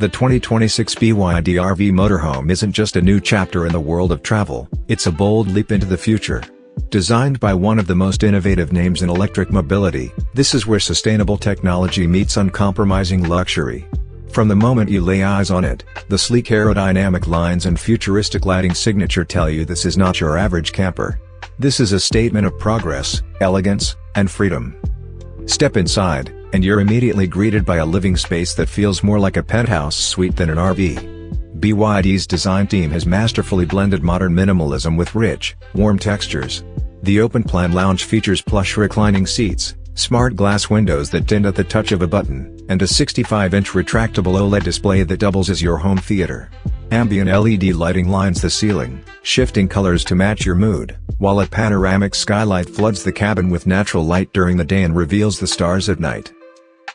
The 2026 BYD RV Motorhome isn't just a new chapter in the world of travel, it's a bold leap into the future. Designed by one of the most innovative names in electric mobility, this is where sustainable technology meets uncompromising luxury. From the moment you lay eyes on it, the sleek aerodynamic lines and futuristic lighting signature tell you this is not your average camper. This is a statement of progress, elegance, and freedom. Step inside, and you're immediately greeted by a living space that feels more like a penthouse suite than an RV. BYD's design team has masterfully blended modern minimalism with rich, warm textures. The open-plan lounge features plush reclining seats, smart glass windows that tint at the touch of a button, and a 65-inch retractable OLED display that doubles as your home theater. Ambient LED lighting lines the ceiling, shifting colors to match your mood, while a panoramic skylight floods the cabin with natural light during the day and reveals the stars at night.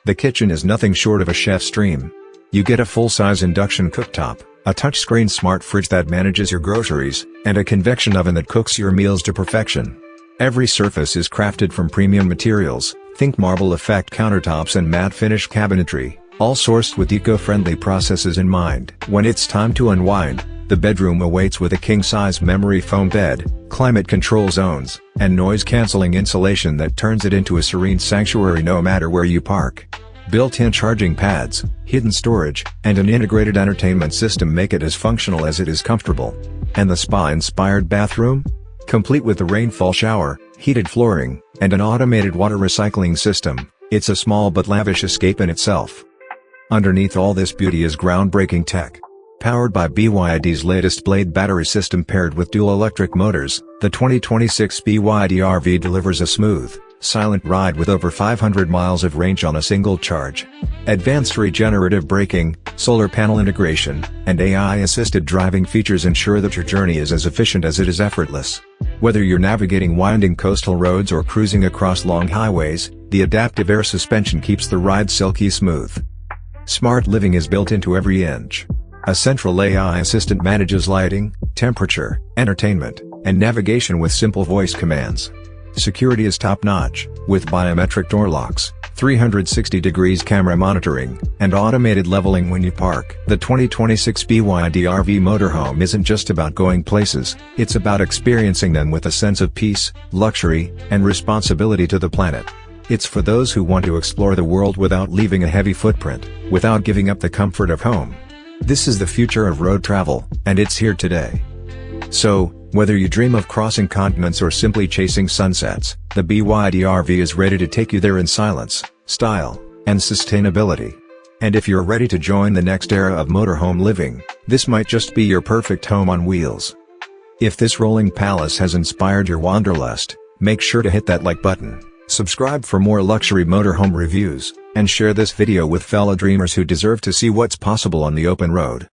The kitchen is nothing short of a chef's dream. You get a full-size induction cooktop, a touchscreen smart fridge that manages your groceries, and a convection oven that cooks your meals to perfection. Every surface is crafted from premium materials, think marble effect countertops and matte finish cabinetry, all sourced with eco-friendly processes in mind. When it's time to unwind, the bedroom awaits with a king-size memory foam bed, climate control zones, and noise-canceling insulation that turns it into a serene sanctuary no matter where you park. Built-in charging pads, hidden storage, and an integrated entertainment system make it as functional as it is comfortable. And the spa-inspired bathroom? Complete with a rainfall shower, heated flooring, and an automated water recycling system, it's a small but lavish escape in itself. Underneath all this beauty is groundbreaking tech. Powered by BYD's latest Blade battery system paired with dual electric motors, the 2026 BYD RV delivers a smooth, silent ride with over 500 miles of range on a single charge. Advanced regenerative braking, solar panel integration, and AI-assisted driving features ensure that your journey is as efficient as it is effortless. Whether you're navigating winding coastal roads or cruising across long highways, the adaptive air suspension keeps the ride silky smooth. Smart living is built into every inch. A central AI assistant manages lighting, temperature, entertainment, and navigation with simple voice commands. Security is top-notch, with biometric door locks, 360 degrees camera monitoring, and automated leveling when you park. The 2026 BYD RV Motorhome isn't just about going places, it's about experiencing them with a sense of peace, luxury, and responsibility to the planet. It's for those who want to explore the world without leaving a heavy footprint, without giving up the comfort of home. This is the future of road travel, and it's here today. So, whether you dream of crossing continents or simply chasing sunsets, the BYD RV is ready to take you there in silence, style, and sustainability. And if you're ready to join the next era of motorhome living, this might just be your perfect home on wheels. If this rolling palace has inspired your wanderlust, make sure to hit that like button, subscribe for more luxury motorhome reviews, and share this video with fellow dreamers who deserve to see what's possible on the open road.